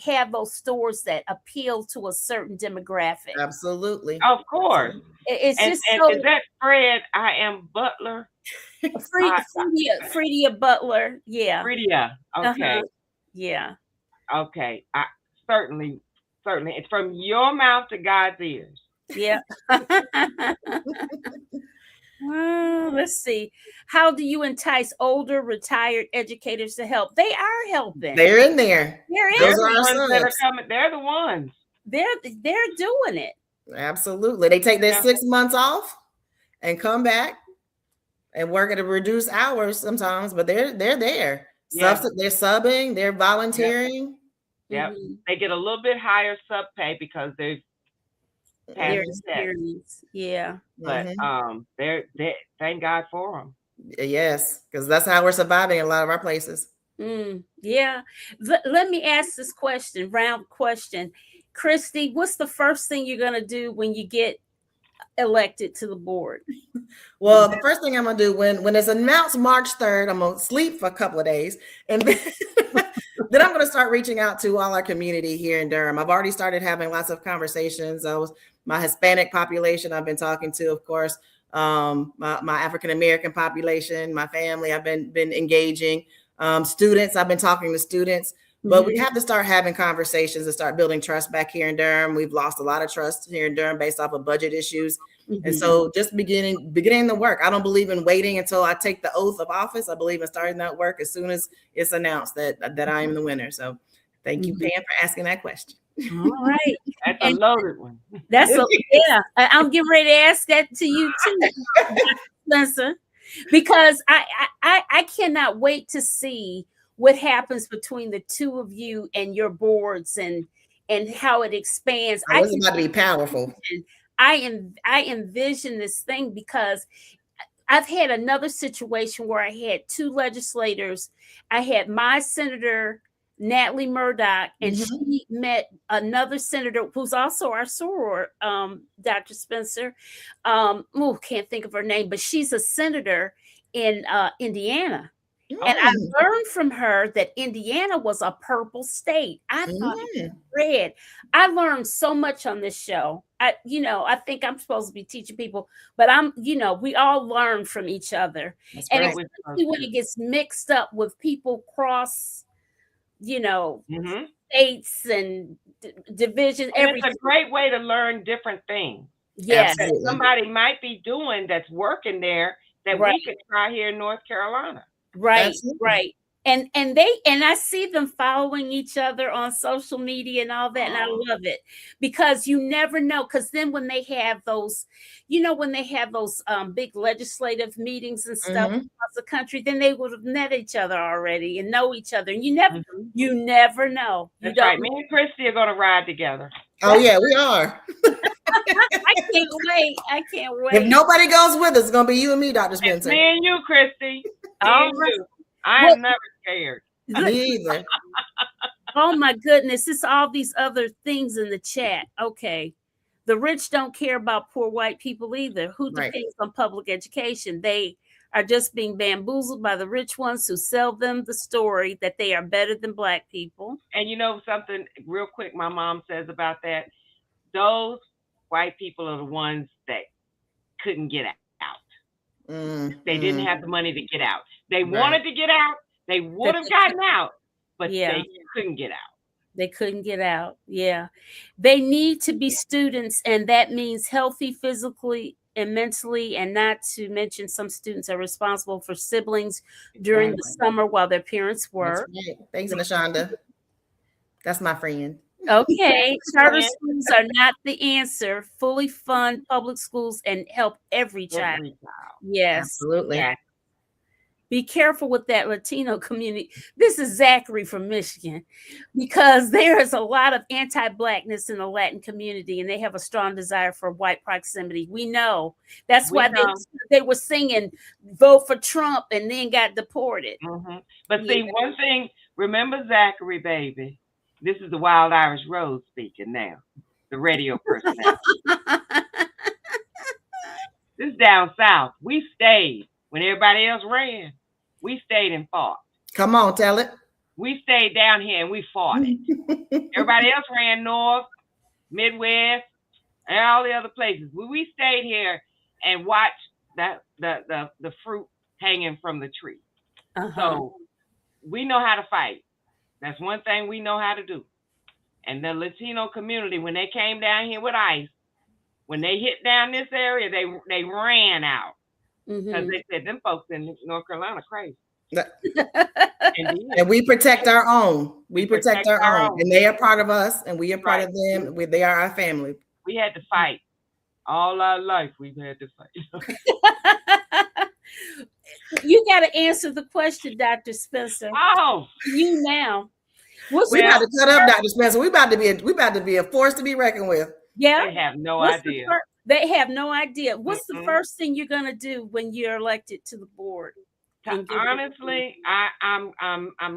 have those stores that appeal to a certain demographic. Absolutely. Of course. It's and, just and so, is that Fred I am Butler? Fredia Butler. Yeah. Fredia. Okay. Uh-huh. Yeah. Okay. Certainly. It's from your mouth to God's ears. Yeah. Well, let's see. How do you entice older retired educators to help? They are helping. They're in there. They're the ones that are coming. They're the ones. They're doing it. Absolutely. They take their 6 months off and come back and work at a reduced hours sometimes, but they're there. Yeah. They're subbing. They're volunteering. Yep. Mm-hmm. They get a little bit higher sub pay because they've their experience. Yeah. But they're thank God for them. Yes, because that's how we're surviving in a lot of our places. Yeah. Let me ask this round question. Kristy, what's the first thing you're going to do when you get elected to the board? Well, the first thing I'm going to do when it's announced March 3rd, I'm going to sleep for a couple of days. And then I'm going to start reaching out to all our community here in Durham. I've already started having lots of conversations. My Hispanic population I've been talking to, of course, my African-American population, my family, I've been engaging. Students, I've been talking to students, but we have to start having conversations and start building trust back here in Durham. We've lost a lot of trust here in Durham based off of budget issues. Mm-hmm. And so just beginning the work. I don't believe in waiting until I take the oath of office. I believe in starting that work as soon as it's announced that I am the winner. So thank you, Pam, for asking that question. All right. That's a loaded one. I'm getting ready to ask that to you too, Spencer, because I cannot wait to see what happens between the two of you and your boards and how it expands. It's about to be powerful. I envision this thing because I've had another situation where I had two legislators. I had my senator, Natalie Murdoch, and she met another senator who's also our soror, Dr. Spencer. Can't think of her name, but she's a senator in Indiana. And I learned from her that Indiana was a purple state. I thought it was red. I learned so much on this show. I think I'm supposed to be teaching people, but we all learn from each other. That's and right. Especially when it gets mixed up with people cross, states and divisions. It's a great way to learn different things. Yes. That somebody might be doing that's working there that we could try here in North Carolina. Right, absolutely. Right. And I see them following each other on social media and all that. And I love it because you never know. Because then when they have those, big legislative meetings and stuff across the country, then they would have met each other already and know each other. And you never know. That's right. Me and Kristy are going to ride together. Oh yeah, we are. I can't wait. I can't wait. If nobody goes with us, it's gonna be you and me, Dr. Spencer. Me and you, Kristy. All Me right. and you. I am never scared. Me either. Oh my goodness, it's all these other things in the chat. Okay. The rich don't care about poor white people either. Who depends on public education? They are just being bamboozled by the rich ones who sell them the story that they are better than black people. And you know something real quick my mom says about that? Those white people are the ones that couldn't get out. They didn't have the money to get out. They wanted to get out. They would have gotten out, but they couldn't get out. They couldn't get out. Yeah. They need to be students, and that means healthy physically and mentally, and not to mention some students are responsible for siblings during the summer while their parents work. Right. Thanks, Lashonda. That's my friend. Okay. Charter schools are not the answer. Fully fund public schools and help every child. Yes. Absolutely. Yeah. Be careful with that Latino community. This is Zachary from Michigan, because there is a lot of anti-blackness in the Latin community, and they have a strong desire for white proximity. We know. That's why they were singing "Vote for Trump" and then got deported. But see, one thing, remember Zachary, baby. This is the Wild Irish Rose speaking now, the radio personality. This is down south. We stayed when everybody else ran. We stayed and fought. Come on, tell it. We stayed down here and we fought it. Everybody else ran north, Midwest, and all the other places. We stayed here and watched the fruit hanging from the tree. So we know how to fight. That's one thing we know how to do. And the Latino community, when they came down here with ICE, when they hit down this area, they ran out. Because they said them folks in North Carolina crazy. And we protect our own. We protect our own. And they are part of us, and we are part of them. They are our family. We had to fight. All our life, we've had to fight. You got to answer the question, Dr. Spencer. Oh, you now. We about to cut up, Dr. Spencer. We about to be a force to be reckoned with. Yeah, they have no idea. They have no idea. What's the first thing you're gonna do when you're elected to the board? Honestly, I'm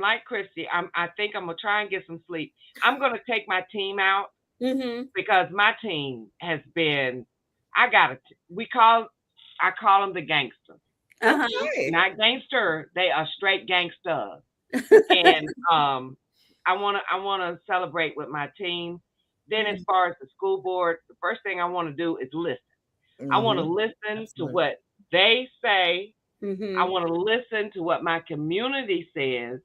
like Kristy. I think I'm gonna try and get some sleep. I'm gonna take my team out because my team has been. I call them the gangsters. Not gangster. They are straight gangsters. And I wanna celebrate with my team. Then as far as the school board, the first thing I want to do is listen. I want to listen to what they say. I want to listen to what my community says.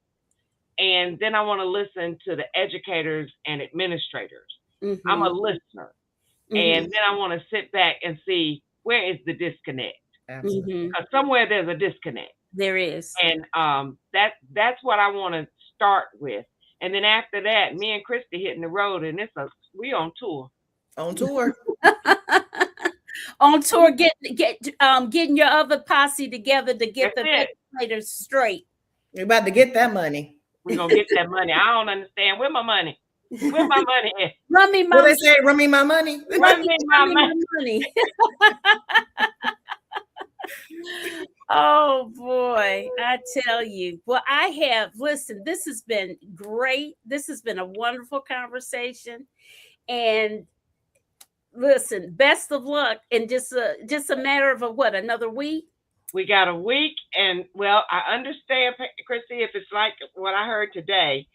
And then I want to listen to the educators and administrators. I'm a listener. And then I want to sit back and see where is the disconnect. Because somewhere there's a disconnect. There is. And that's what I want to start with. And then after that, me and Kristy hitting the road, and we on tour. On tour. On tour, getting your other posse together to get the legislators straight. We're about to get that money. We're gonna get that money. I don't understand. Where my money? Where my money at? Run me my money. What they say? Run me my money. Run me my money. Oh boy, I tell you. Well, listen, this has been great. This has been a wonderful conversation. And listen, best of luck. And just a matter of another week? We got a week. And well, I understand, Kristy, if it's like what I heard today,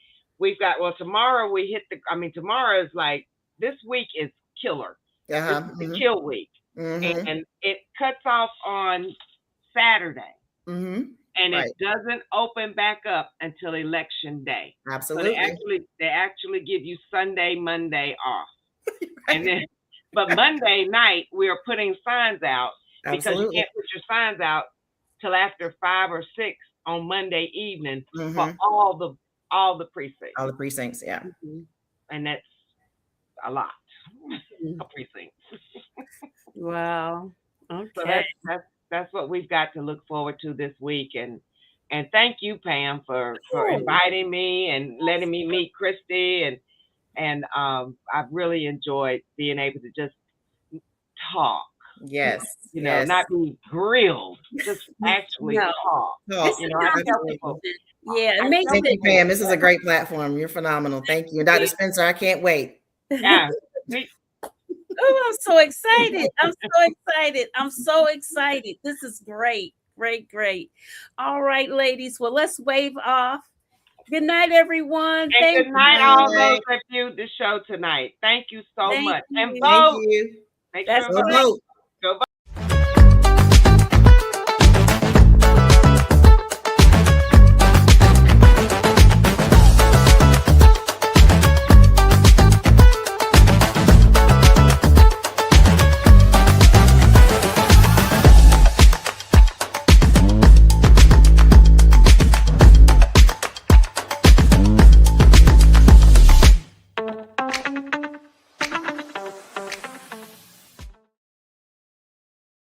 tomorrow tomorrow is like, this week is killer. This is the kill week. And it cuts off on Saturday. And it doesn't open back up until election day. Absolutely. So they actually give you Sunday, Monday off. And then, but Monday night we are putting signs out because you can't put your signs out till after 5 or 6 on Monday evening for all the precincts. All the precincts, yeah. And that's a lot of precincts. Wow. Okay. So that's what we've got to look forward to this week. And thank you, Pam, for inviting me and letting me meet Kristy. And I've really enjoyed being able to just talk. Yes. You know, not be grilled, just actually No. talk. Talk. You know, I tell people. Yeah, it I makes tell Thank you, it. Pam. This is a great platform. You're phenomenal. Thank you. And Dr. Spencer, I can't wait. Yeah. Oh, I'm so excited. I'm so excited. I'm so excited. This is great. Great, great. All right, ladies. Well, let's wave off. Good night, everyone. And good night, all Good those night. that viewed the show tonight. Thank you so Thank much. And you. Thank vote. you. Make That's sure Go and right. vote. go vote.